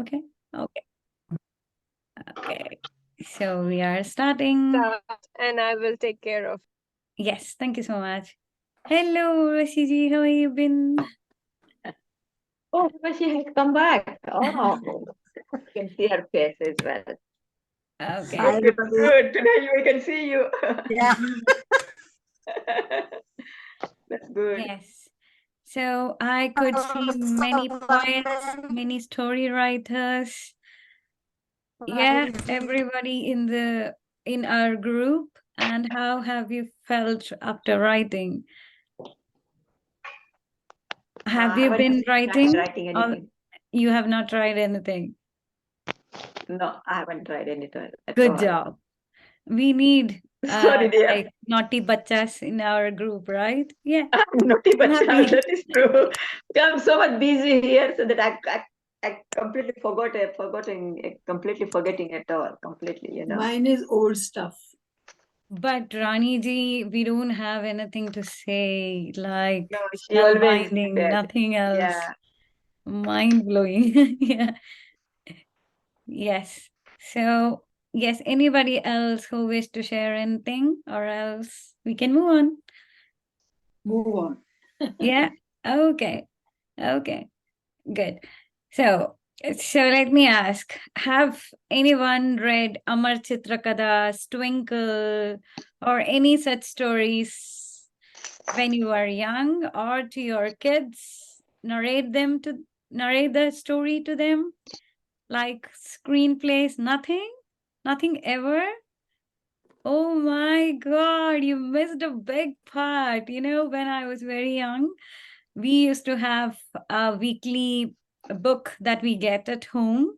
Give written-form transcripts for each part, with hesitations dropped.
Okay. Okay. Okay. So we are starting. And I will take care of. Yes, thank you so much. Hello, Rashiji. How have you been? Oh, but she has come back. Oh, you can see her face as well. Okay. Hi, everybody. Good. Today we can see you. Yeah. That's good. Yes. So I could see many poets, many story writers. Yeah, everybody in our group. And how have you felt after writing? Have I you haven't been started writing? writing Or anything. you have not tried anything? No, I haven't tried anything at Good all. job. We need Sorry, dear. like naughty bachas in our group, right? Yeah. Naughty I'm bacha, happy. that is true. I'm so much busy here, so that I completely completely forgetting at all, completely, you know. Mine is old stuff. But Rani ji, we don't have anything to say, like No, she always spellbinding, said, nothing else. yeah. Mind blowing. Yeah. Yes. So, yes, anybody else who wish to share anything, or else we can move on. Move on. Yeah. Okay. Okay. Good. So let me ask, have anyone read Amar Chitrakada's Twinkle or any such stories when you were young, or to your kids? Narrate the story to them? Like screenplays, nothing? Nothing ever? Oh my God, you missed a big part. You know, when I was very young, we used to have a weekly book that we get at home.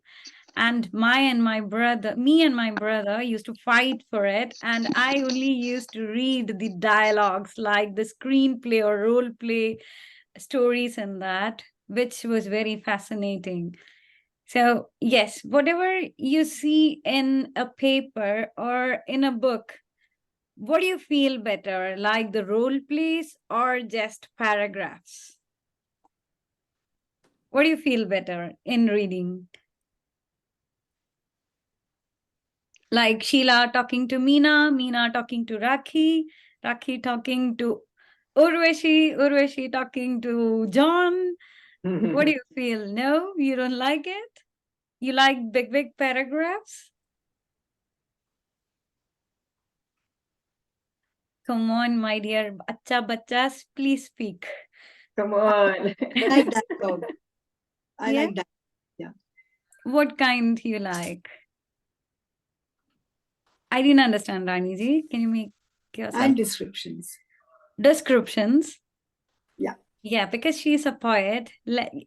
And me and my brother used to fight for it. And I only used to read the dialogues, like the screenplay or role play stories and that, which was very fascinating. So, yes, whatever you see in a paper or in a book, what do you feel better, like the role plays or just paragraphs? What do you feel better in reading? Like Sheila talking to Meena, Meena talking to Rakhi, Rakhi talking to Urvashi, Urvashi talking to John. What do you feel? No, you don't like it? You like big paragraphs? Come on, my dear Acha Bachas, please speak. Come on. I like dialogue. I Yeah? like that. Yeah. What kind you like? I didn't understand, Rani ji. Can you make yourself? And descriptions. Descriptions? Yeah. Yeah, because she's a poet.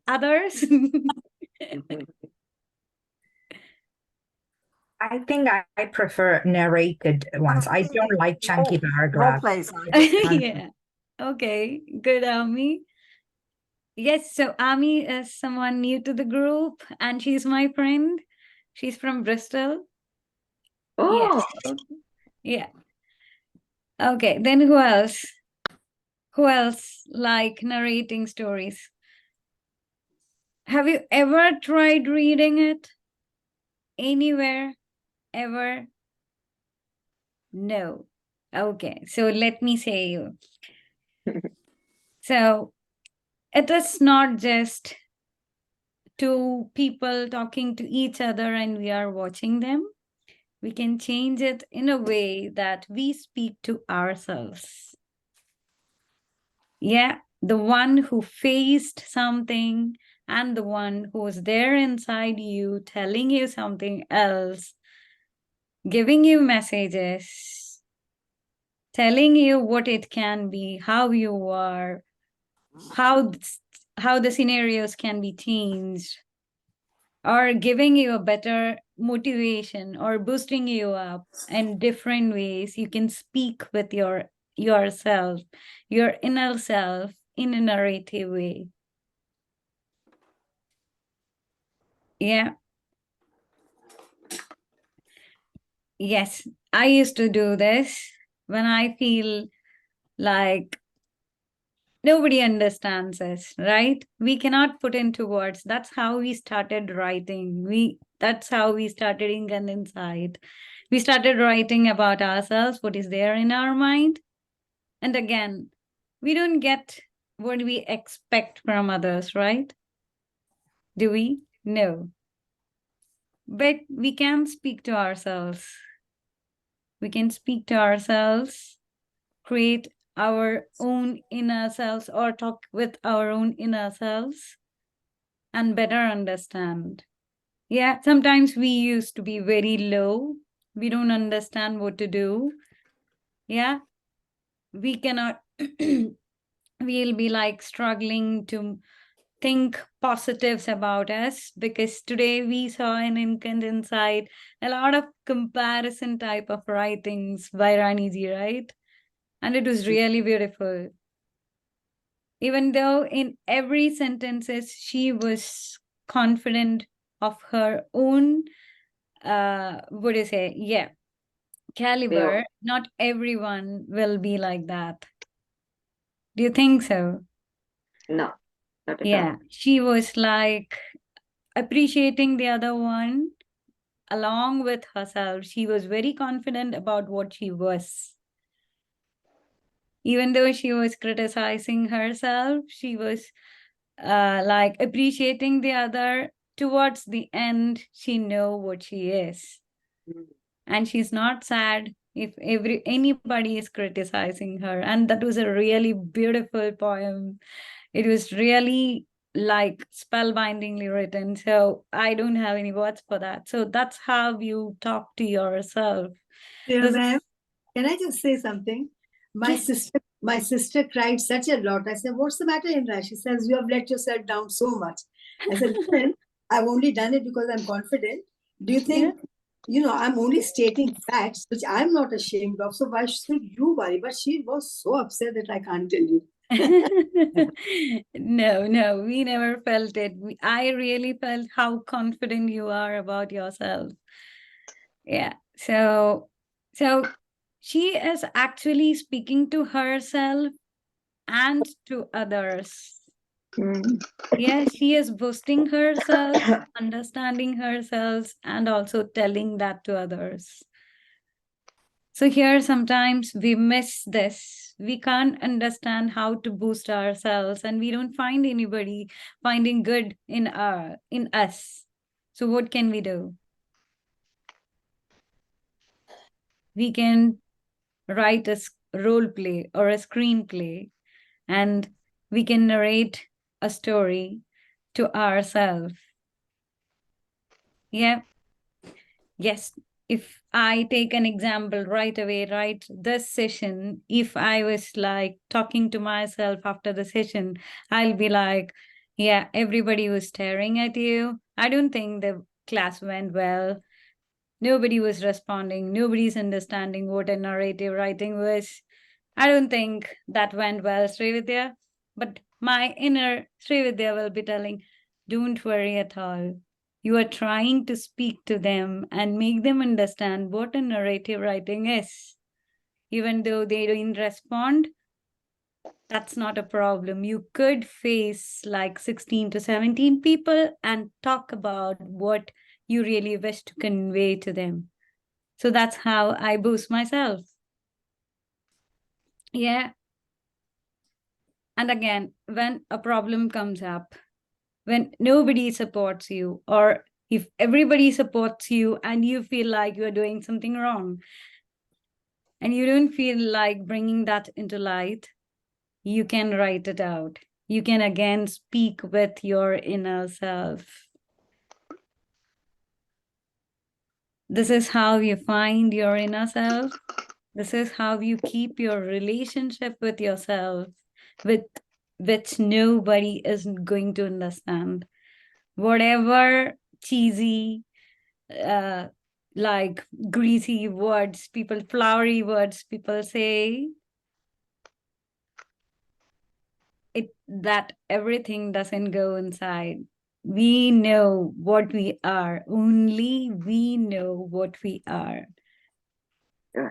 Others? I think I prefer narrated ones. I don't like chunky Role paragraphs. plays. Yeah. Okay. Good, Ami. Yes, so Ami is someone new to the group and she's my friend. She's from Bristol. Oh, Yes. Yeah. Okay. Then who else? Who else like narrating stories? Have you ever tried reading it? Anywhere? Ever? No. Okay. So let me say you. So it is not just two people talking to each other and we are watching them. We can change it in a way that we speak to ourselves. Yeah, the one who faced something and the one who was there inside you telling you something else, giving you messages, telling you what it can be, how you are, how the scenarios can be changed, or giving you a better motivation or boosting you up in different ways. You can speak with yourself, your inner self, in a narrative way. Yeah. Yes, I used to do this when I feel like nobody understands us, right? We cannot put into words. That's how we started writing. That's how we started Ink and Insight. We started writing about ourselves, what is there in our mind. And again, we don't get what we expect from others, right? Do we? No. But we can speak to ourselves. We can speak to ourselves, create our own inner selves, or talk with our own inner selves and better understand. Yeah, sometimes we used to be very low. We don't understand what to do. Yeah, we cannot, we'll be like struggling to think positives about us, because today we saw in Ink and Insight a lot of comparison type of writings by Raniji, right? And it was really beautiful. Even though in every sentences she was confident of her own, what do you say? Yeah, caliber. Yeah. Not everyone will be like that. Do you think so? No, not at Yeah, all. she was like appreciating the other one along with herself. She was very confident about what she was. Even though she was criticizing herself, she was like appreciating the other. Towards the end, she know what she is. Mm. And she's not sad if anybody is criticizing her. And that was a really beautiful poem. It was really like spellbindingly written. So I don't have any words for that. So that's how you talk to yourself. Yeah, This- ma'am. Can I just say something? Yes. My sister cried such a lot. I said, "What's the matter, Indra?" She says, "You have let yourself down so much." I said, "Listen, I've only done it because I'm confident. Do you think, I'm only stating facts which I'm not ashamed of? So why should you worry?" But she was so upset that I can't tell you. No, we never felt it. I really felt how confident you are about yourself. Yeah. So she is actually speaking to herself and to others. Mm. Yeah, she is boosting herself, understanding herself, and also telling that to others. So here sometimes we miss this. We can't understand how to boost ourselves, and we don't find anybody finding good in us. So what can we do? We can write a role play or a screenplay, and we can narrate a story to ourselves. Yeah. Yes. If I take an example right away, right, this session, if I was like talking to myself after the session, I'll be like, yeah, everybody was staring at you. I don't think the class went well. Nobody was responding. Nobody's understanding what a narrative writing was. I don't think that went well, Sreevidya. But my inner Sreevidya will be telling, don't worry at all. You are trying to speak to them and make them understand what a narrative writing is. Even though they didn't respond, that's not a problem. You could face like 16 to 17 people and talk about what you really wish to convey to them. So that's how I boost myself. Yeah. And again, when a problem comes up, when nobody supports you, or if everybody supports you and you feel like you're doing something wrong, and you don't feel like bringing that into light, you can write it out. You can again speak with your inner self. This is how you find your inner self. This is how you keep your relationship with yourself, with which nobody is going to understand. Whatever cheesy, uh, like greasy words, flowery words people say, that everything doesn't go inside. We know what we are. Only we know what we are. Yeah.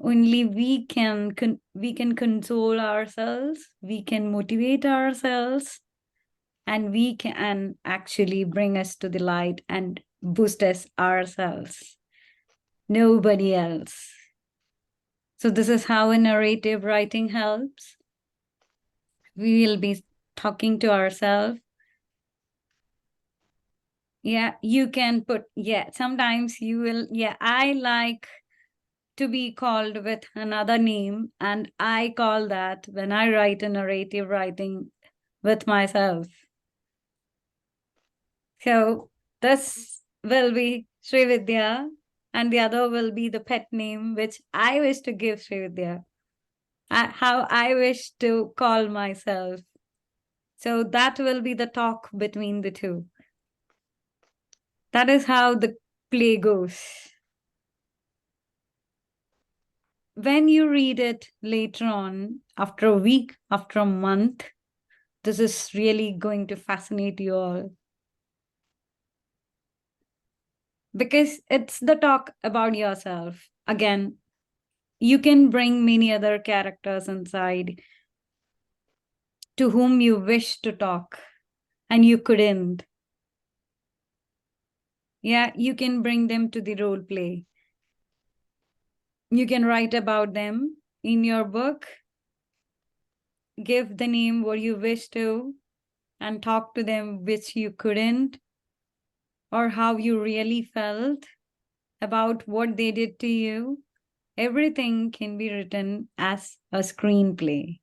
Only we can console ourselves, we can motivate ourselves, and we can actually bring us to the light and boost us ourselves. Nobody else. So this is how a narrative writing helps. We will be talking to ourselves. Yeah, you can put, yeah, sometimes you will, yeah, I like to be called with another name, and I call that when I write a narrative writing with myself. So this will be Sreevidya, and the other will be the pet name which I wish to give Sreevidya. How I wish to call myself. So that will be the talk between the two. That is how the play goes. When you read it later on, after a week, after a month, this is really going to fascinate you all. Because it's the talk about yourself. Again, you can bring many other characters inside to whom you wish to talk and you couldn't. Yeah, you can bring them to the role play. You can write about them in your book, give the name what you wish to, and talk to them which you couldn't, or how you really felt about what they did to you. Everything can be written as a screenplay.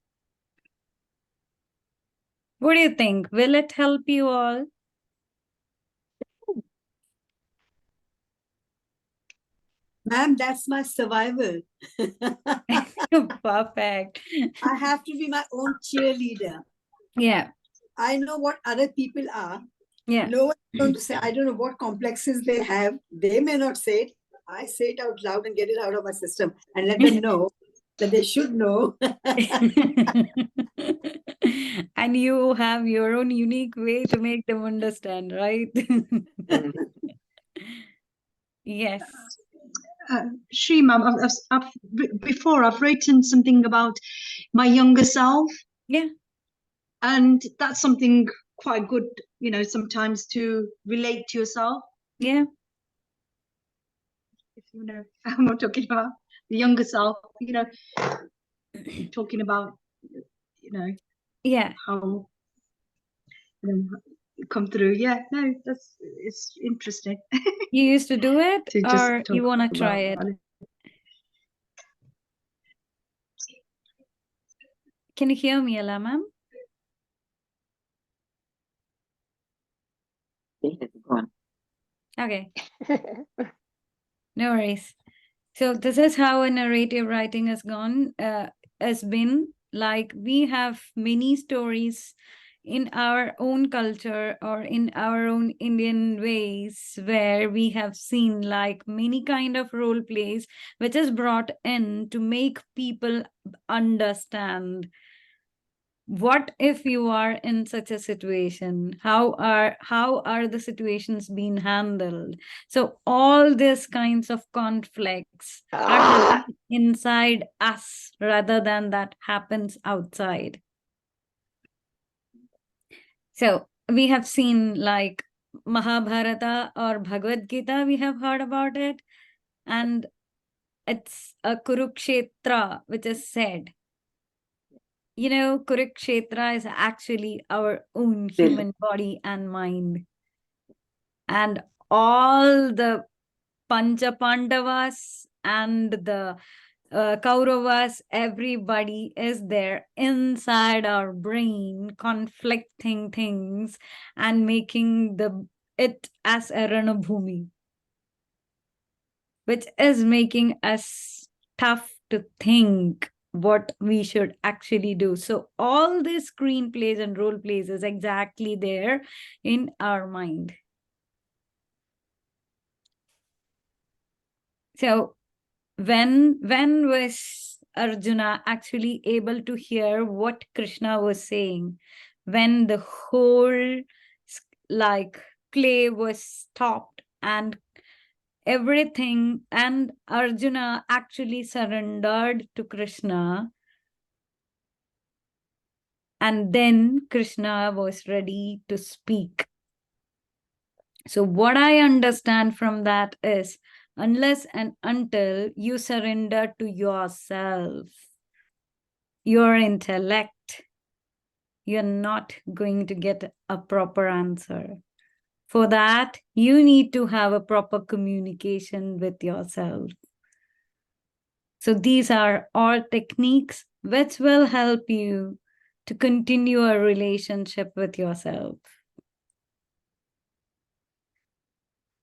What do you think? Will it help you all? Ma'am, that's my survival. Perfect. I have to be my own cheerleader. Yeah. I know what other people are. Yeah. No one's going to say, I don't know what complexes they have. They may not say it. I say it out loud and get it out of my system and let them know that they should know. And you have your own unique way to make them understand, right? Yes. Shri, ma'am, before I've written something about my younger self. Yeah. And that's something quite good, you know, sometimes to relate to yourself. Yeah. If you know, I'm not talking about the younger self, you know, talking about, you know, Yeah. how come through. Yeah, no, it's interesting. You used to do it, To just or you want to try it? Can you hear me, Ella, ma'am? Go on. Okay. No worries. So this is how a narrative writing has been. Like, we have many stories in our own culture or in our own Indian ways where we have seen like many kind of role plays which is brought in to make people understand what if you are in such a situation, how are the situations being handled. So all these kinds of conflicts are happening inside us rather than that happens outside. So we have seen like Mahabharata or Bhagavad Gita, we have heard about it, and it's a Kurukshetra which is said. You know, Kurukshetra is actually our own human body and mind. And all the Pancha Pandavas and the Kauravas, everybody is there inside our brain, conflicting things and making it as a Ranabhumi, which is making us tough to think what we should actually do. So all these screenplays and role plays is exactly there in our mind. So when was Arjuna actually able to hear what Krishna was saying? When the whole like play was stopped and everything, and Arjuna actually surrendered to Krishna. And then Krishna was ready to speak. So what I understand from that is, unless and until you surrender to yourself, your intellect, you're not going to get a proper answer. For that, you need to have a proper communication with yourself. So these are all techniques which will help you to continue a relationship with yourself.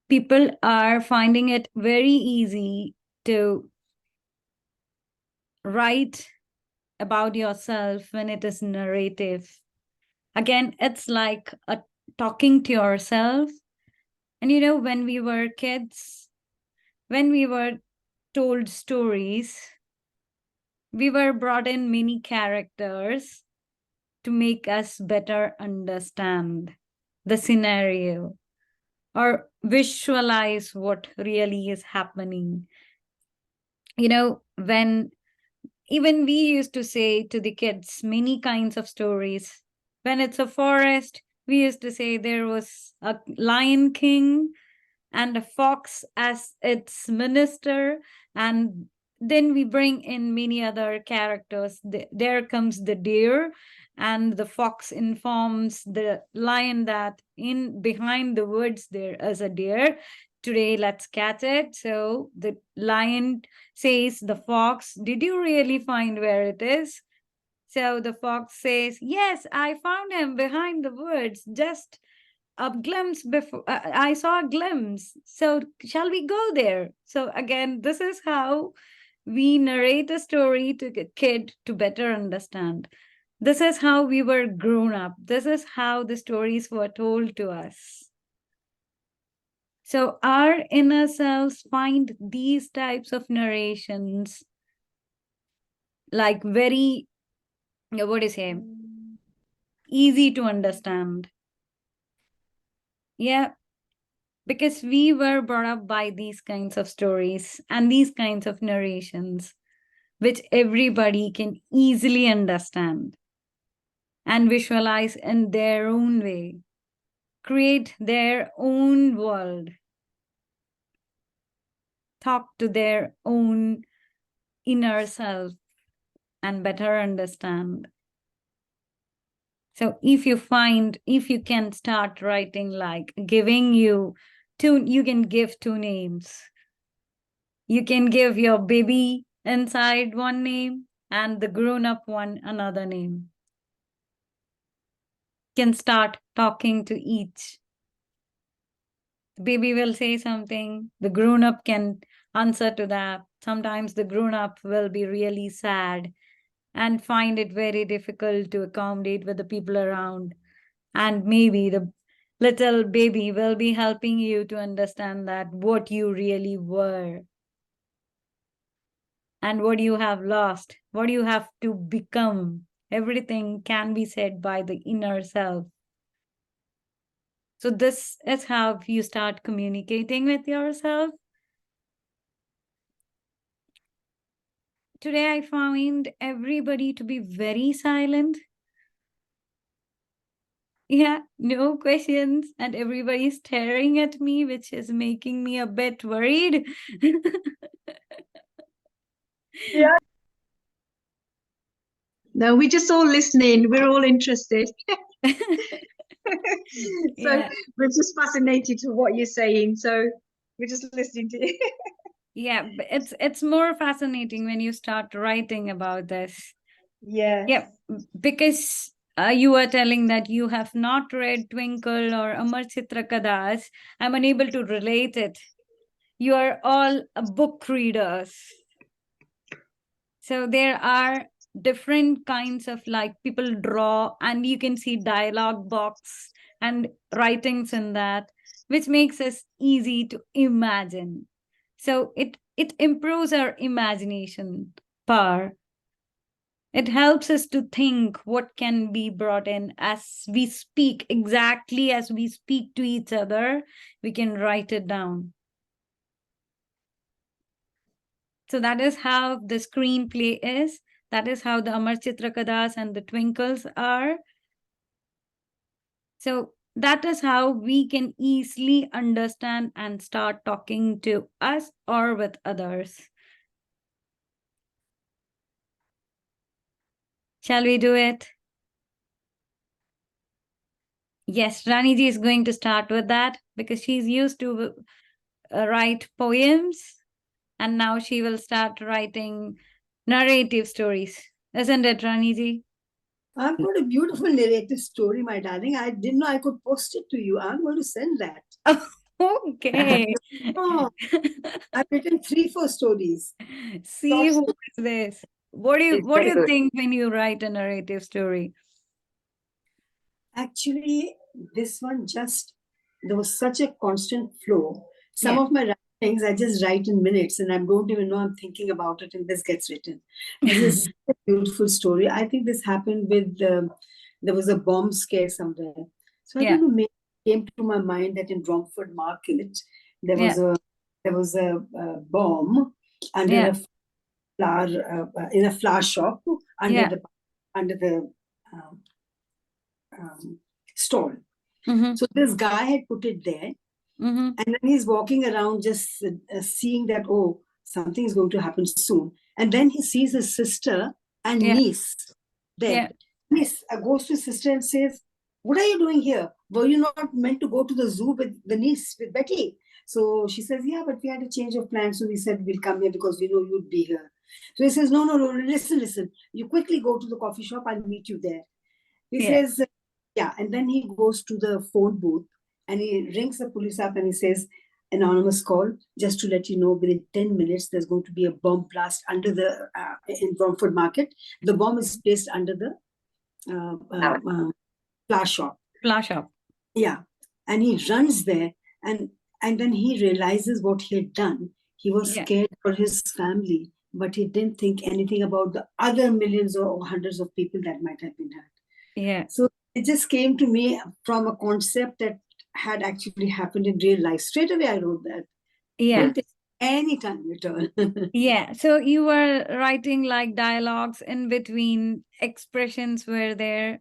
People are finding it very easy to write about yourself when it is narrative. Again, it's like talking to yourself. And you know, when we were kids, when we were told stories, we were brought in many characters to make us better understand the scenario or visualize what really is happening. You know, when even we used to say to the kids many kinds of stories. When it's a forest, we used to say there was a lion king and a fox as its minister, and then we bring in many other characters. There comes the deer, and the fox informs the lion that in behind the woods there is a deer. Today let's catch it. So the lion says the fox, did you really find where it is? So the fox says, yes, I found him behind the woods, just a glimpse before. I saw a glimpse. So shall we go there? So again, this is how we narrate a story to a kid to better understand. This is how we were grown up. This is how the stories were told to us. So our inner selves find these types of narrations like very, what is it, easy to understand. Yeah, because we were brought up by these kinds of stories and these kinds of narrations, which everybody can easily understand and visualize in their own way, create their own world, talk to their own inner self and better understand. So if you can start writing, like giving you can give two names. You can give your baby inside one name and the grown-up one another name. Can start talking to each. The baby will say something, the grown-up can answer to that. Sometimes the grown-up will be really sad and find it very difficult to accommodate with the people around. And maybe the little baby will be helping you to understand that what you really were and what you have lost, what you have to become. Everything can be said by the inner self. So this is how you start communicating with yourself. Today I found everybody to be very silent. Yeah, no questions, and everybody staring at me, which is making me a bit worried. Yeah. No, we're just all listening. We're all interested. So Yeah. we're just fascinated to what you're saying. So we're just listening to you. Yeah, but it's more fascinating when you start writing about this. Yes. Yeah, because you were telling that you have not read Twinkle or Amar Chitra Kadas. I'm unable to relate it. You are all book readers. So there are different kinds of, like, people draw and you can see dialogue box and writings in that, which makes us easy to imagine. So it improves our imagination power. It helps us to think what can be brought in as we speak, exactly as we speak to each other, we can write it down. So that is how the screenplay is. That is how the Amar Chitrakadas and the Twinkles are. So that is how we can easily understand and start talking to us or with others. Shall we do it? Yes, Raniji is going to start with that because she's used to write poems, and now she will start writing narrative stories. Isn't it, Raniji? I've got a beautiful narrative story, my darling. I didn't know I could post it to you. I'm going to send that. Okay. Oh, I've written 3-4 stories. See, Short who is this? What do you It's what do very you good. think when you write a narrative story? Actually, this one just, there was such a constant flow. Some Yeah. of my writings I just write in minutes and I don't even know I'm thinking about it, and this gets written. This is a beautiful story. I think this happened with, there was a bomb scare somewhere. So I Yeah. don't know, maybe it came to my mind that in Romford Market, there Yeah. was a bomb under Yeah. a flower, in a flower shop under Yeah. the um, stall. Mm-hmm. So this guy had put it there, Mm-hmm. and then he's walking around just seeing that, oh, something is going to happen soon. And then he sees his sister and Yeah. niece there. Yeah. Niece goes to his sister and says, what are you doing here? Were you not meant to go to the zoo with the niece, with Betty? So she says, yeah, but we had a change of plans. So we said, we'll come here because we know you'd be here. So he says, no, listen. You quickly go to the coffee shop. I'll meet you there. He Yeah. says, yeah. And then he goes to the phone booth and he rings the police up and he says, anonymous call, just to let you know, within 10 minutes, there's going to be a bomb blast under the, in Romford Market. The bomb is placed under the flower shop. Flower shop. Yeah. And he runs there and then he realizes what he had done. He was Yeah. scared for his family, but he didn't think anything about the other millions or hundreds of people that might have been hurt. Yeah. So it just came to me from a concept that had actually happened in real life. Straight away, I wrote that. Yeah. Didn't take any time at all. Yeah. So you were writing like dialogues in between, expressions were there.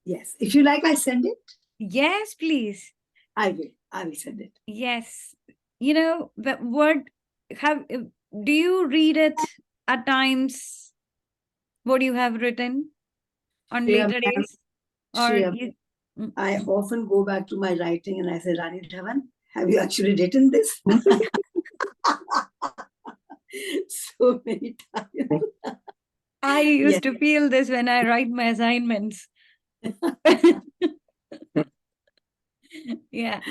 Yes. If you like, I send it. Yes, please. I will send it. Yes. You know, but what do you read it at times? What you have written on Yeah, later ma'am. days? Or Shreya, you, I often go back to my writing and I say, Rani Dhawan, have you actually written this? So many times. I used Yes. to feel this when I write my assignments. Yeah.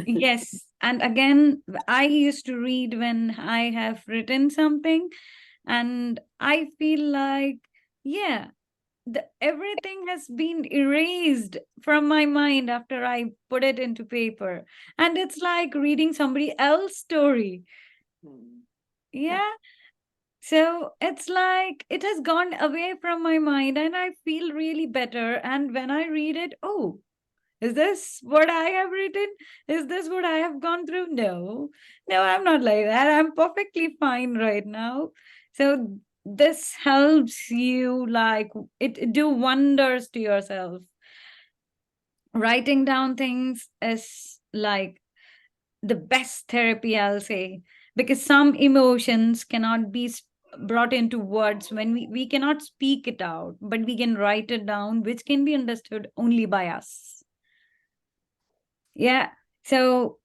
Yes. And again, I used to read when I have written something, and I feel like, yeah, everything has been erased from my mind after I put it into paper. And it's like reading somebody else's story. Yeah. So it's like it has gone away from my mind and I feel really better. And when I read it, oh, is this what I have written? Is this what I have gone through? No, I'm not like that. I'm perfectly fine right now. So this helps you, like, it do wonders to yourself. Writing down things is like the best therapy, I'll say, because some emotions cannot be brought into words when we cannot speak it out, but we can write it down, which can be understood only by us. Yeah. So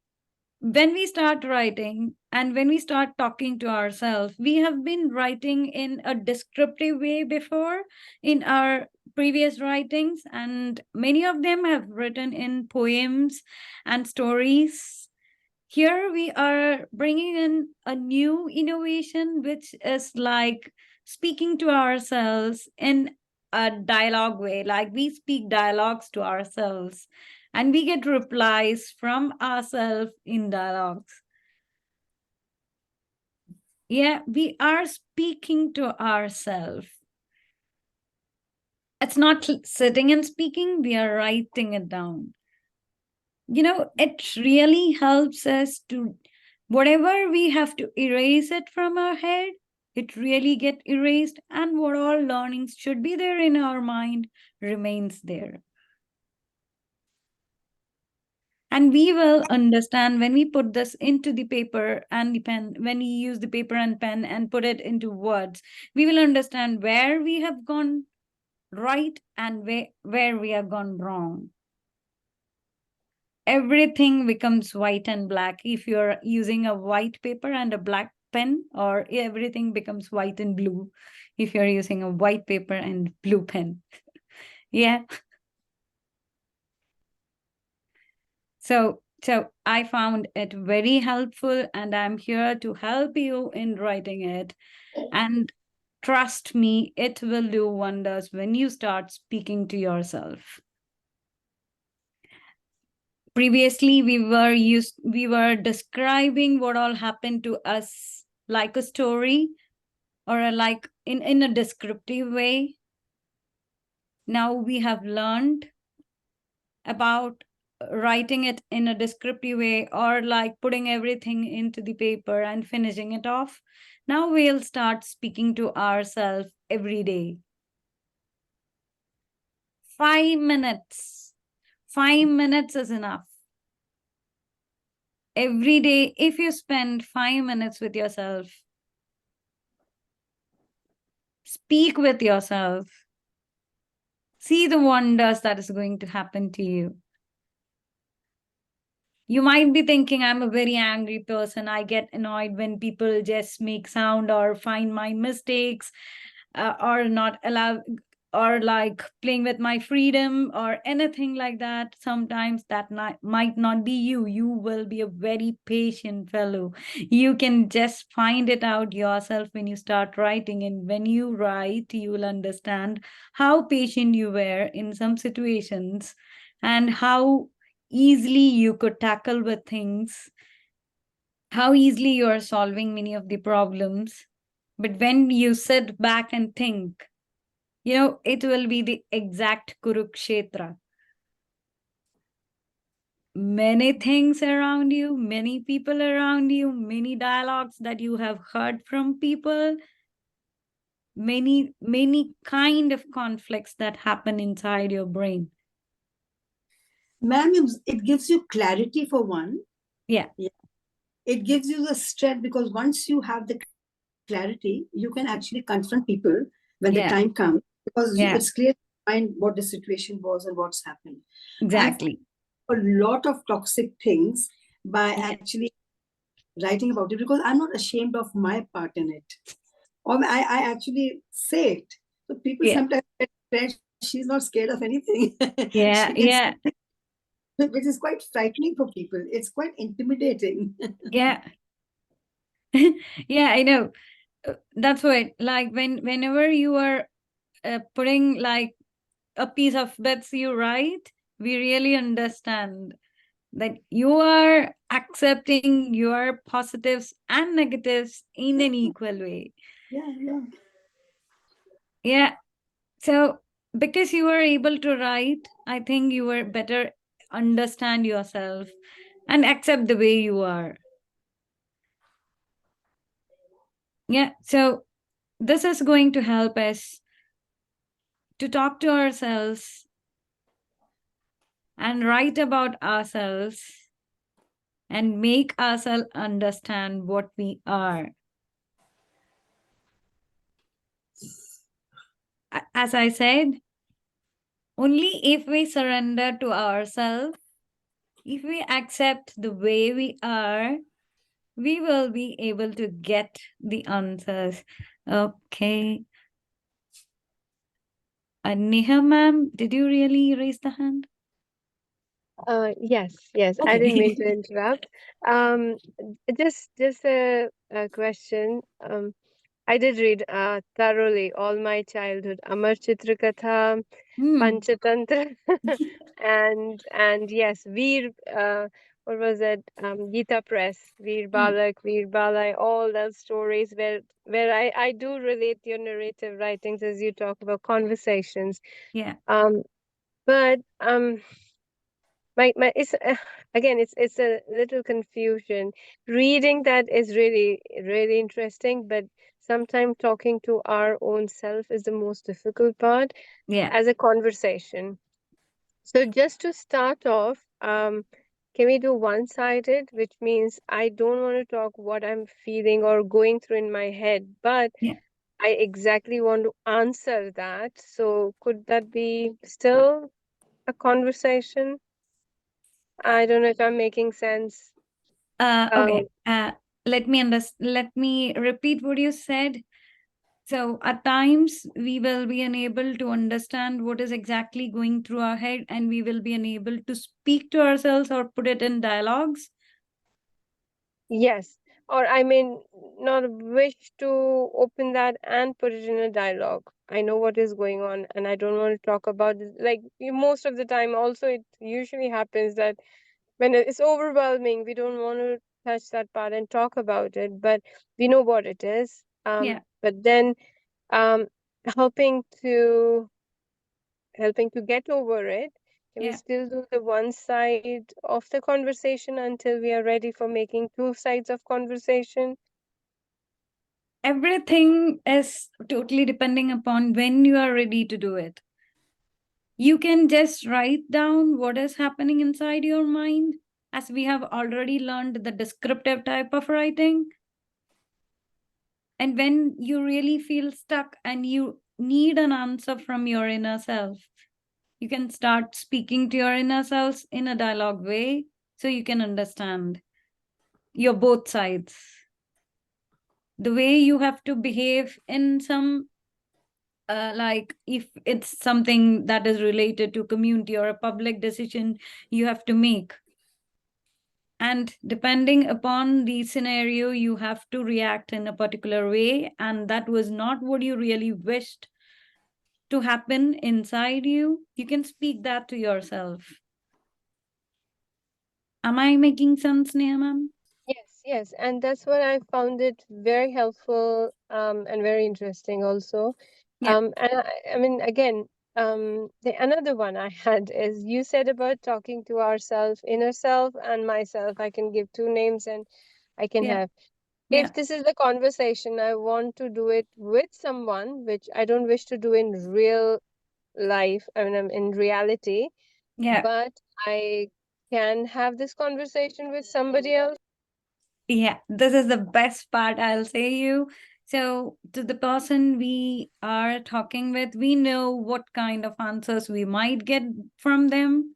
when we start writing and when we start talking to ourselves, we have been writing in a descriptive way before in our previous writings, and many of them have written in poems and stories. Here we are bringing in a new innovation, which is like speaking to ourselves in a dialogue way. Like we speak dialogues to ourselves and we get replies from ourselves in dialogues. Yeah, we are speaking to ourselves. It's not sitting and speaking, we are writing it down. You know, it really helps us to, whatever we have to erase it from our head, it really get erased, and what all learnings should be there in our mind remains there. And we will understand when we put this into the paper and the pen, when we use the paper and pen and put it into words, we will understand where we have gone right and where we have gone wrong. Everything becomes white and black if you're using a white paper and a black pen, or everything becomes white and blue if you're using a white paper and blue pen. Yeah. So I found it very helpful, and I'm here to help you in writing it. And trust me, it will do wonders when you start speaking to yourself. Previously, we were describing what all happened to us like a story, or like in a descriptive way. Now we have learned about writing it in a descriptive way, or like putting everything into the paper and finishing it off. Now we'll start speaking to ourselves every day. 5 minutes. 5 minutes is enough. Every day, if you spend 5 minutes with yourself, speak with yourself, see the wonders that is going to happen to you. You might be thinking, I'm a very angry person. I get annoyed when people just make sound or find my mistakes, or not allow, or like playing with my freedom or anything like that. Sometimes that might not be you. You will be a very patient fellow. You can just find it out yourself when you start writing. And when you write, you will understand how patient you were in some situations, and how easily you could tackle with things, how easily you are solving many of the problems. But when you sit back and think, it will be the exact Kurukshetra. Many things around you, many people around you, many dialogues that you have heard from people, many kind of conflicts that happen inside your brain. Ma'am, it gives you clarity for one. Yeah. It gives you the strength, because once you have the clarity, you can actually confront people when the time comes, because it's clear to find what the situation was and what's happened. Exactly. A lot of toxic things by actually writing about it, because I'm not ashamed of my part in it, or I actually say it. So people sometimes get scared. She's not scared of anything. Yeah. Which is quite frightening for people. It's quite intimidating. Yeah. Yeah, I know. That's why, like, whenever you are putting like a piece of bits you write, we really understand that you are accepting your positives and negatives in an equal way. Yeah. So because you are able to write, I think you will better understand yourself and accept the way you are. Yeah. So this is going to help us to talk to ourselves and write about ourselves and make ourselves understand what we are. As I said, only if we surrender to ourselves, if we accept the way we are, we will be able to get the answers. Okay. Neha ma'am, did you really raise the hand? Yes, I Okay. didn't mean to interrupt. Um, just a question. I did read thoroughly all my childhood Amar Chitrakatha, Panchatantra, and yes, Veer. What was it? Gita Press, Veer Balak, Veer Balai, all those stories where I do relate your narrative writings as you talk about conversations. Yeah. But my it's again it's a little confusion. Reading that is really interesting, but sometimes talking to our own self is the most difficult part Yeah. as a conversation. So just to start off, can we do one-sided, which means I don't want to talk what I'm feeling or going through in my head, but Yeah. I exactly want to answer that. So could that be still a conversation? I don't know if I'm making sense. Okay. Let me repeat what you said. So at times we will be unable to understand what is exactly going through our head, and we will be unable to speak to ourselves or put it in dialogues. Yes, or I mean, not wish to open that and put it in a dialogue. I know what is going on, and I don't want to talk about it. Like most of the time, also it usually happens that when it's overwhelming, we don't want to touch that part and talk about it, but we know what it is. Yeah. But then um, helping to helping to get over it. Can we Yeah. still do the one side of the conversation until we are ready for making two sides of conversation? Everything is totally depending upon when you are ready to do it. You can just write down what is happening inside your mind, as we have already learned the descriptive type of writing. And when you really feel stuck and you need an answer from your inner self, you can start speaking to your inner selves in a dialogue way so you can understand your both sides. The way you have to behave in some like if it's something that is related to community or a public decision you have to make, and depending upon the scenario you have to react in a particular way, and that was not what you really wished to happen inside you, you can speak that to yourself. Am I making sense, Neha ma'am? Yes, yes, and that's what I found it very helpful and very interesting also. Yeah. And I mean, again, the another one I had is you said about talking to ourself, inner self, and myself. I can give two names and I can Yeah. have. Yeah. If this is the conversation, I want to do it with someone, which I don't wish to do in real life, I mean, I'm in reality, Yeah. but I can have this conversation with somebody else. Yeah, this is the best part, I'll say you. So, to the person we are talking with, we know what kind of answers we might get from them.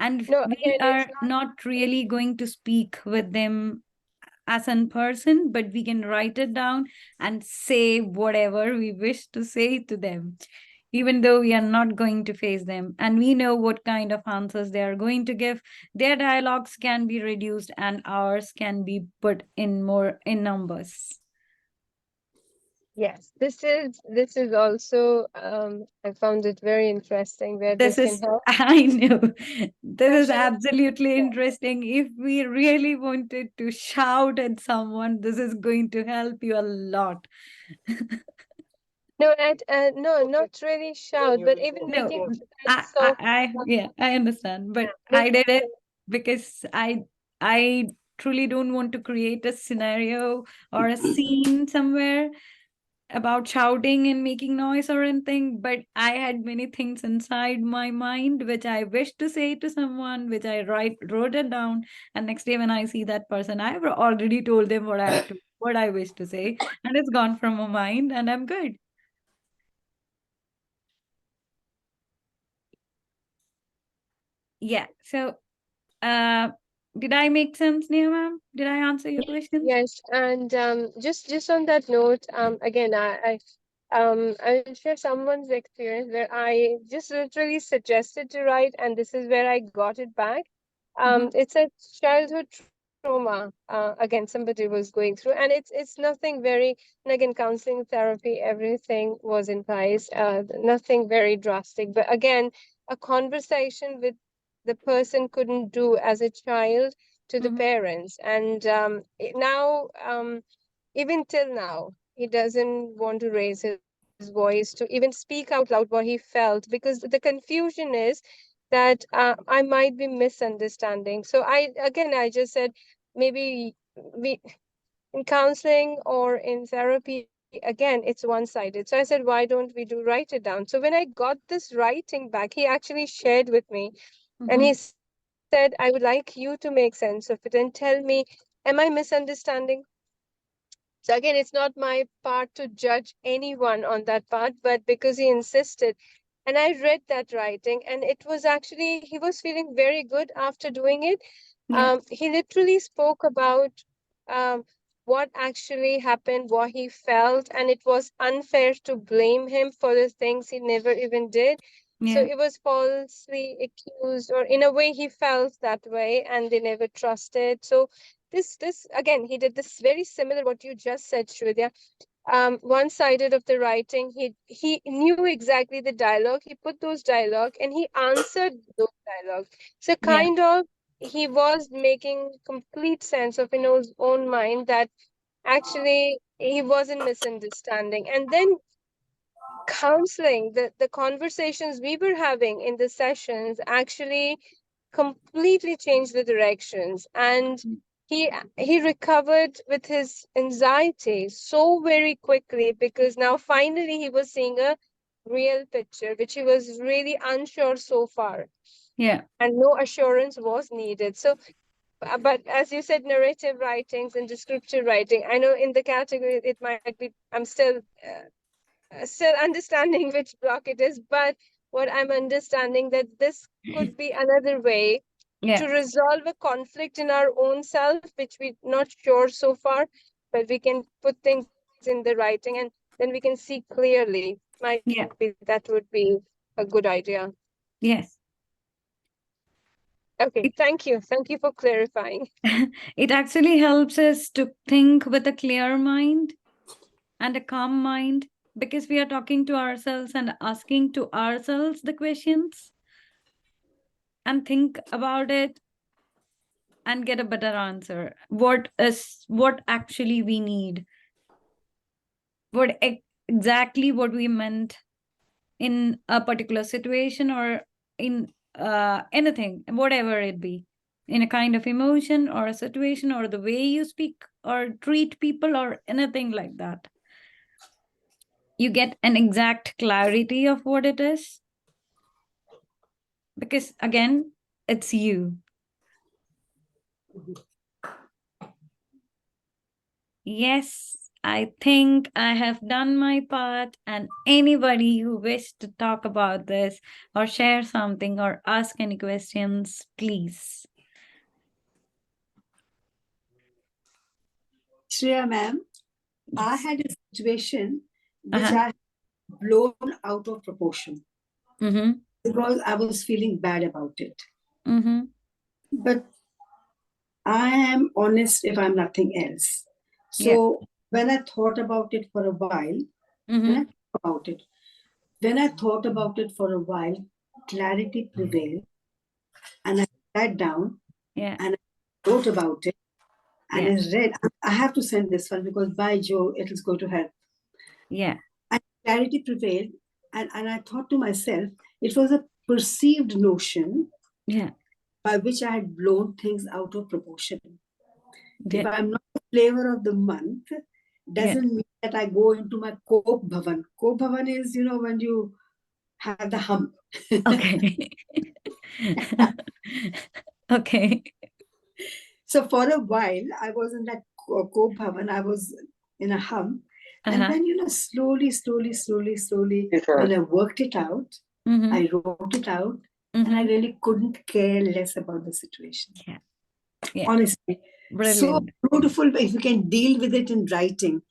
And No, we again, it's are not not. really going to speak with them as in person, but we can write it down and say whatever we wish to say to them, even though we are not going to face them. And we know what kind of answers they are going to give. Their dialogues can be reduced and ours can be put in more in numbers. Yes, this is also I found it very interesting where This this can is, help, I know, this is especially absolutely yeah. interesting. If we really wanted to shout at someone, this is going to help you a lot. No, no, not really shout, but even No, making sense of yeah, I understand, yeah, but I making did it sense. because I truly don't want to create a scenario or a scene somewhere about shouting and making noise or anything, but I had many things inside my mind which I wish to say to someone, which I wrote it down, and next day when I see that person, I've already told them what I wish to say, and it's gone from my mind, and I'm good. Yeah. So, did I make sense, Neha ma'am? Did I answer your questions? Yes, and just on that note, again, I will share someone's experience where I just literally suggested to write, and this is where I got it back. Mm-hmm. It's a childhood trauma. Again, somebody was going through, and it's nothing very. And again, counseling, therapy, everything was in place. Nothing very drastic, but again, a conversation with the person couldn't do as a child to the Mm-hmm. parents, and now even till now he doesn't want to raise his voice to even speak out loud what he felt, because the confusion is that I might be misunderstanding. So I just said maybe we in counseling or in therapy again, it's one-sided. So I said, why don't we write it down? So when I got this writing back, he actually shared with me, and he said, I would like you to make sense of it and tell me, am I misunderstanding? So again, it's not my part to judge anyone on that part, but because he insisted, and I read that writing, and it was actually, he was feeling very good after doing it. He literally spoke about what actually happened, what he felt, and it was unfair to blame him for the things he never even did. So it was falsely accused, or in a way he felt that way, and they never trusted. So this again, he did this very similar what you just said, Sreevidya. One-sided of the writing, he knew exactly the dialogue, he put those dialogue, and he answered those dialogue. So kind of he was making complete sense of in his own mind that actually he wasn't misunderstanding. And then counseling, the conversations we were having in the sessions actually completely changed the directions, and he recovered with his anxiety so very quickly, because now finally he was seeing a real picture which he was really unsure so far, and no assurance was needed. So but as you said, narrative writings and descriptive writing, I know in the category it might be, I'm still understanding which block it is, but what I'm understanding that this could be another way to resolve a conflict in our own self, which we're not sure so far, but we can put things in the writing and then we can see clearly. Might be that would be a good idea. Yes. Okay, thank you. Thank you for clarifying. It actually helps us to think with a clear mind and a calm mind, because we are talking to ourselves and asking to ourselves the questions and think about it and get a better answer. What actually we need, what exactly what we meant in a particular situation, or in anything, whatever it be, in a kind of emotion or a situation, or the way you speak or treat people or anything like that. You get an exact clarity of what it is, because again, it's you. Yes, I think I have done my part, and anybody who wishes to talk about this or share something or ask any questions, please. Shreya ma'am, I had a situation which I had blown out of proportion because I was feeling bad about it. But I am honest if I'm nothing else. So when I thought about it for a while, when I thought about it for a while, clarity prevailed, and I sat down and I wrote about it, and I read. I have to send this one because by Joe, it is going to help. And clarity prevailed, and I thought to myself, it was a perceived notion by which I had blown things out of proportion. If I'm not the flavor of the month, doesn't mean that I go into my Kop Bhavan. Kop Bhavan is, when you have the hum. Okay. Okay. So for a while, I was in that Kop Bhavan. I was in a hum. And then, slowly, when I worked it out, I wrote it out, and I really couldn't care less about the situation. Honestly. Brilliant. So beautiful if you can deal with it in writing.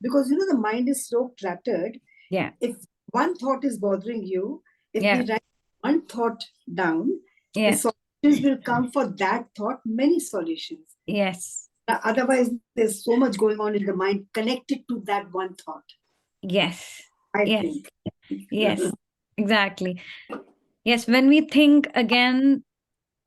Because, the mind is so cluttered. If one thought is bothering you, if we write one thought down, the solutions will come for that thought, many solutions. Otherwise, there's so much going on in the mind connected to that one thought. I think. Yes, exactly. Yes, when we think again,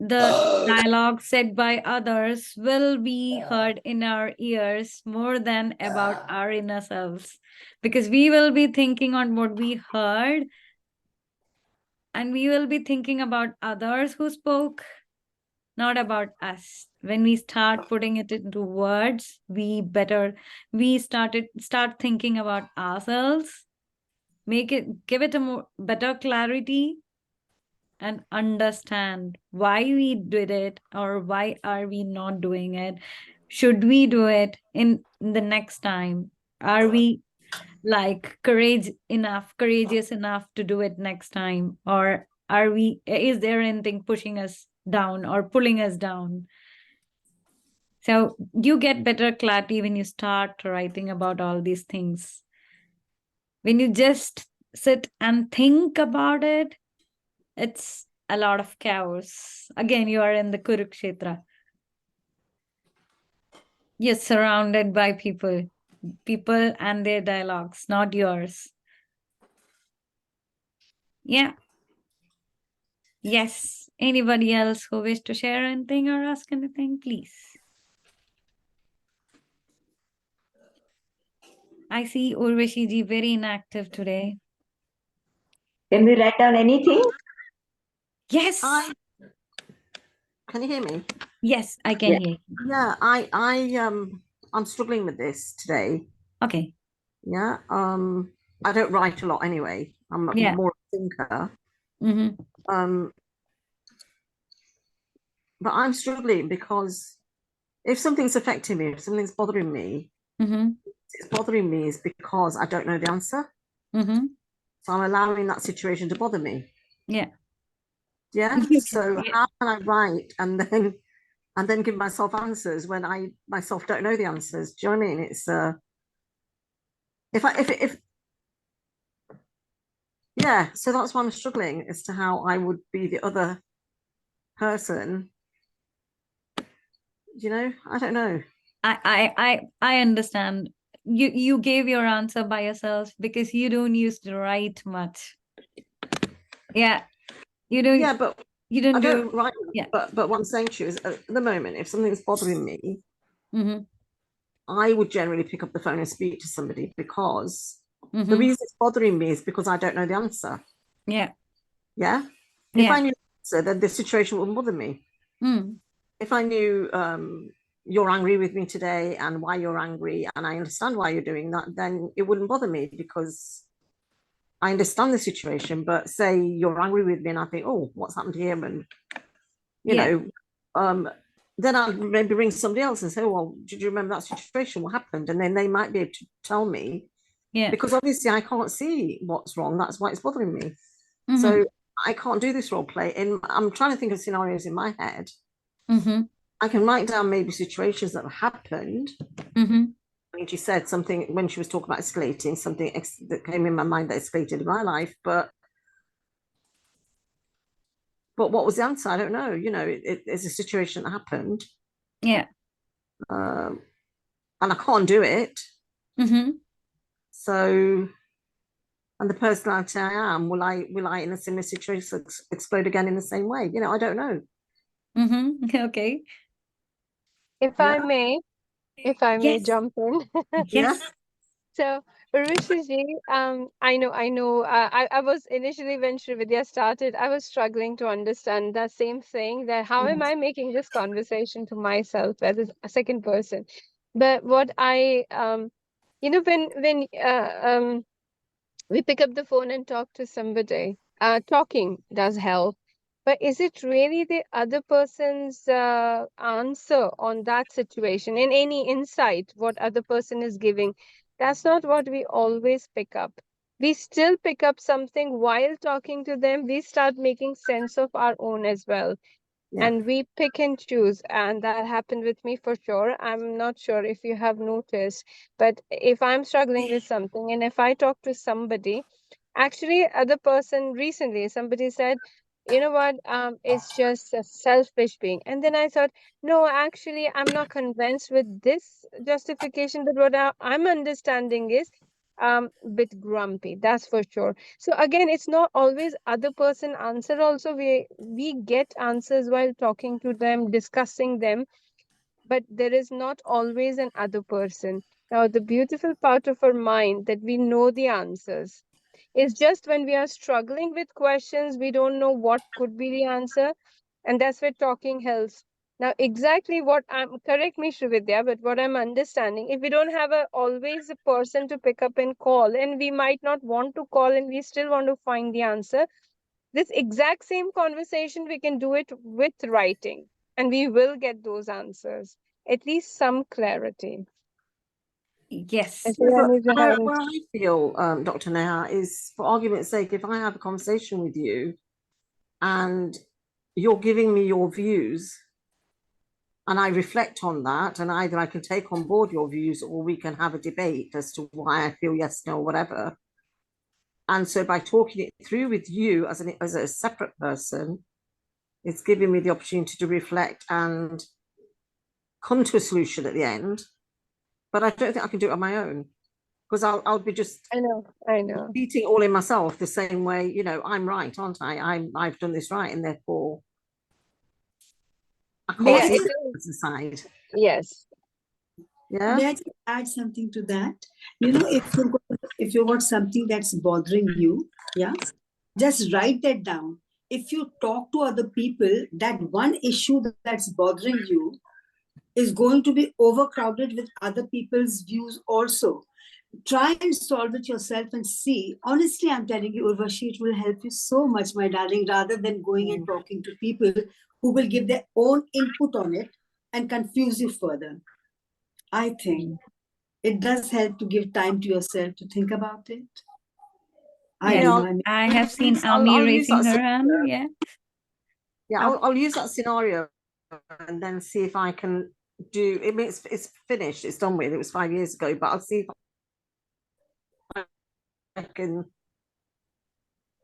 the dialogue said by others will be heard in our ears more than about our inner selves, because we will be thinking on what we heard, and we will be thinking about others who spoke not about us. When we start putting it into words, we start thinking about ourselves, give it a more better clarity, and understand why we did it or why are we not doing it. Should we do it in the next time? Are we like courageous enough to do it next time, or is there anything pushing us down or pulling us down? So you get better clarity when you start writing about all these things. When you just sit and think about it, it's a lot of chaos. Again, you are in the Kurukshetra. You're surrounded by people and their dialogues, not yours. Yeah. Yes. Anybody else who wish to share anything or ask anything, please. I see Urvashi ji very inactive today. Can we write down anything? Yes. Can you hear me? Yes, I can hear you. Yeah, I'm struggling with this today. Okay. Yeah. I don't write a lot anyway. I'm more a thinker. But I'm struggling because if something's affecting me, if something's bothering me, it's bothering me is because I don't know the answer. So I'm allowing that situation to bother me. Yeah. So how can I write and then give myself answers when I myself don't know the answers? Do you know what I mean? It's so that's why I'm struggling as to how I would be the other person. You know, I don't know. I understand. You gave your answer by yourself because you don't used to write much. Yeah. You don't. Yeah, but you don't do write. Yeah. But what I'm saying to you is at the moment, if something's bothering me, I would generally pick up the phone and speak to somebody because the reason it's bothering me is because I don't know the answer. Yeah. Yeah. If I knew the answer, then the situation wouldn't bother me. If I knew you're angry with me today and why you're angry, and I understand why you're doing that, then it wouldn't bother me because I understand the situation. But say you're angry with me and I think, oh, what's happened here? And, you know, then I'll maybe ring somebody else and say, oh, well, did you remember that situation? What happened? And then they might be able to tell me. Yeah. Because obviously I can't see what's wrong. That's why it's bothering me. So I can't do this role play. And I'm trying to think of scenarios in my head. I can write down maybe situations that have happened. I mean, she said something when she was talking about escalating, something that came in my mind that escalated in my life. But what was the answer? I don't know. You know, it's a situation that happened. Yeah. And I can't do it. So, and the personality I am, will I in a similar situation explode again in the same way? You know, I don't know. Okay. If I may jump in. Yes. So, Urvashi ji, I know. I was initially when Sreevidya started, I was struggling to understand the same thing, that how am I making this conversation to myself as a second person? But what I, when we pick up the phone and talk to somebody, talking does help. But is it really the other person's answer on that situation, in any insight, what other person is giving? That's not what we always pick up. We still pick up something while talking to them. We start making sense of our own as well. Yeah. And we pick and choose. And that happened with me for sure. I'm not sure if you have noticed, but if I'm struggling with something and if I talk to somebody, actually other person recently, somebody said, you know what, it's just a selfish being. And then I thought, no, actually I'm not convinced with this justification, but what I'm understanding is bit grumpy, that's for sure. So again, it's not always other person answer. Also, we get answers while talking to them, discussing them, but there is not always an other person. Now, the beautiful part of our mind that we know the answers is just when we are struggling with questions, we don't know what could be the answer, and that's where talking helps. Now, exactly what correct me, Sreevidya, but what I'm understanding, if we don't have always a person to pick up and call, and we might not want to call and we still want to find the answer, this exact same conversation, we can do it with writing and we will get those answers, at least some clarity. Yes. I think I need to have What I feel, Dr. Neha, is for argument's sake, if I have a conversation with you and you're giving me your views and I reflect on that, and either I can take on board your views or we can have a debate as to why I feel yes, no, whatever. And so by talking it through with you as a separate person, it's giving me the opportunity to reflect and come to a solution at the end. But I don't think I can do it on my own, because I'll be just I know beating all in myself the same way, you know, I'm right, aren't I? I've done this right, and therefore I can't see the side. Yes. Yeah. May I just add something to that? You know, if you got something that's bothering you, yeah, just write that down. If you talk to other people, that one issue that's bothering you is going to be overcrowded with other people's views also. Try and solve it yourself and see. Honestly, I'm telling you, Urvashi, it will help you so much, my darling, rather than going and talking to people who will give their own input on it and confuse you further. I think it does help to give time to yourself to think about it. I Yes, do know. I have seen Ami raising her hand. Yeah. Yeah, I'll use that scenario and then see if I can do it. It's finished, it's done with. It was 5 years ago, but I'll see if I can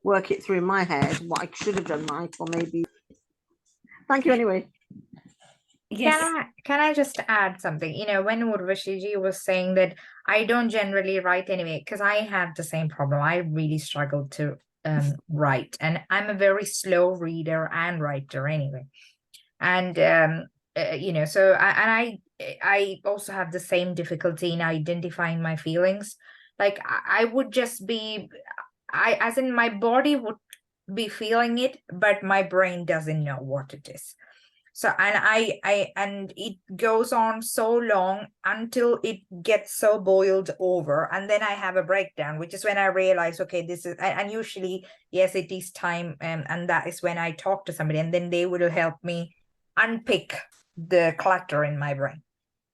work it through in my head what I should have done right, or maybe. Thank you anyway. Yes. Can I just add something? You know, when Urvashiji was saying that I don't generally write anyway, because I have the same problem. I really struggle to write, and I'm a very slow reader and writer anyway. And you know, so I also have the same difficulty in identifying my feelings. Like I would just be, as in my body would be feeling it, but my brain doesn't know what it is. So, and it goes on so long until it gets so boiled over, and then I have a breakdown, which is when I realize, okay, this is, and usually, yes, it is time, and that is when I talk to somebody, and then they will help me unpick the clutter in my brain.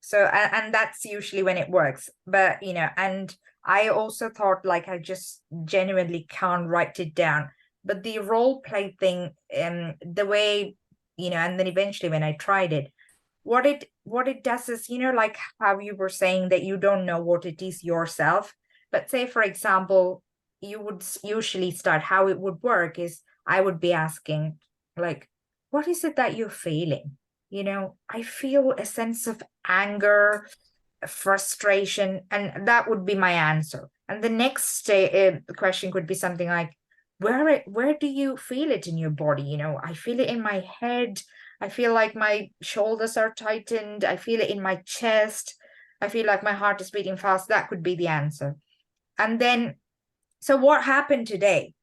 So, and that's usually when it works. But, you know, and I also thought, like, I just genuinely can't write it down. But the role play thing, the way, you know, and then eventually when I tried it, what it does is, you know, like how you were saying that you don't know what it is yourself. But say, for example, you would usually start, how it would work is I would be asking, like, what is it that you're feeling? You know, I feel a sense of anger, frustration, and that would be my answer. And the next question could be something like, where do you feel it in your body? You know, I feel it in my head. I feel like my shoulders are tightened. I feel it in my chest. I feel like my heart is beating fast. That could be the answer. And then, so what happened today?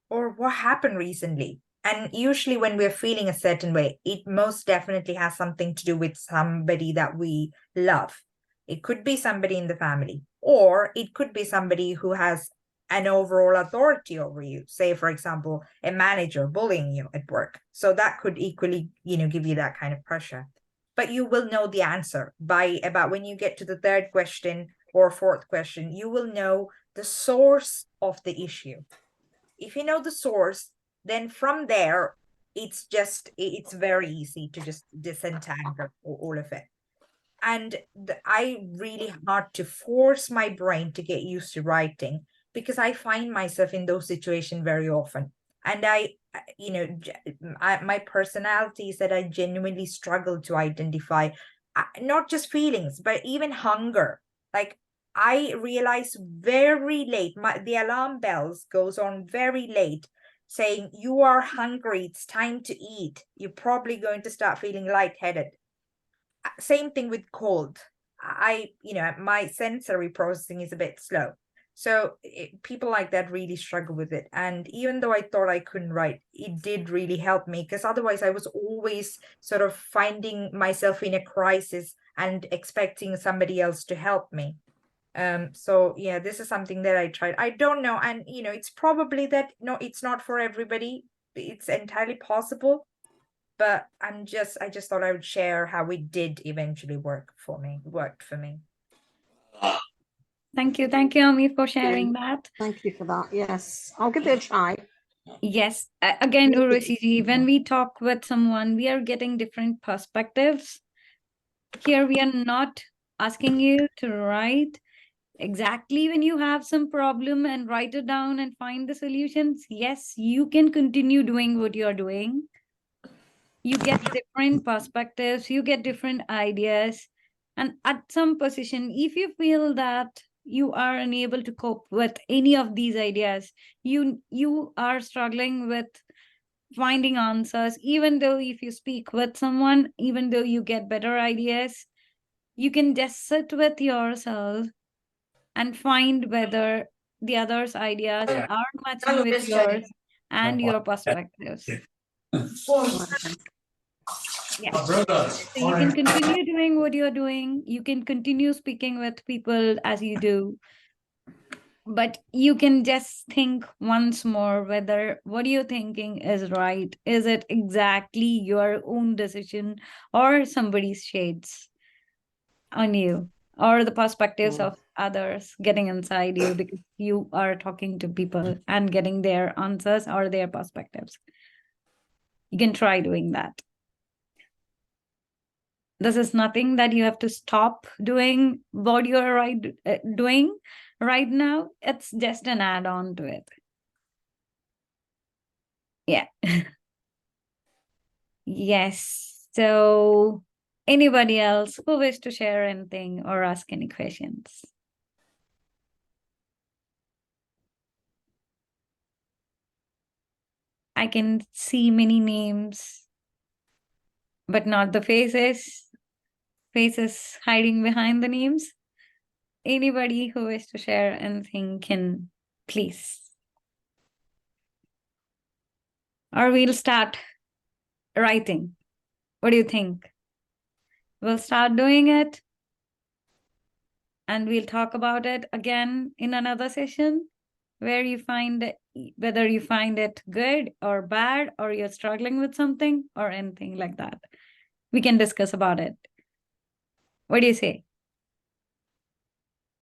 Or what happened recently? And usually when we're feeling a certain way, it most definitely has something to do with somebody that we love. It could be somebody in the family, or it could be somebody who has an overall authority over you. Say, for example, a manager bullying you at work. So that could equally, you know, give you that kind of pressure. But you will know the answer by about when you get to the third question or fourth question, you will know the source of the issue. If you know the source, then from there, it's very easy to just disentangle all of it. And I really had to force my brain to get used to writing, because I find myself in those situations very often. And you know, my personality is that I genuinely struggle to identify not just feelings, but even hunger. Like, I realize very late, the alarm bells goes on very late, saying you are hungry, it's time to eat. You're probably going to start feeling lightheaded. Same thing with cold. You know, my sensory processing is a bit slow. So people like that really struggle with it. And even though I thought I couldn't write, it did really help me, because otherwise I was always sort of finding myself in a crisis and expecting somebody else to help me. So yeah, this is something that I tried. I don't know, and it's probably that no, it's not for everybody. It's entirely possible, but I just thought I would share how it did eventually worked for me. Thank you, Ami, for sharing that. Thank you for that. Yes, I'll give it a try. Yes, again, Urvashi, when we talk with someone, we are getting different perspectives. Here, we are not asking you to write exactly when you have some problem and write it down and find the solutions. Yes, you can continue doing what you're doing. You get different perspectives, you get different ideas. And at some position, if you feel that you are unable to cope with any of these ideas, you are struggling with finding answers, even though if you speak with someone, even though you get better ideas, you can just sit with yourself and find whether the other's ideas are matching with yours and your perspectives. Yeah. So you can continue doing what you're doing. You can continue speaking with people as you do. But you can just think once more whether what you're thinking is right. Is it exactly your own decision or somebody's shades on you, or the perspectives of others getting inside you because you are talking to people and getting their answers or their perspectives? You can try doing that. This is nothing that you have to stop doing what you're doing right now. It's just an add-on to it. Yeah. Yes. So anybody else who wish to share anything or ask any questions? I can see many names, but not the faces. Faces hiding behind the names. Anybody who wishes to share anything can please. Or we'll start writing. What do you think? We'll start doing it and we'll talk about it again in another session where you find it, whether you find it good or bad, or you're struggling with something or anything like that. We can discuss about it. What do you say?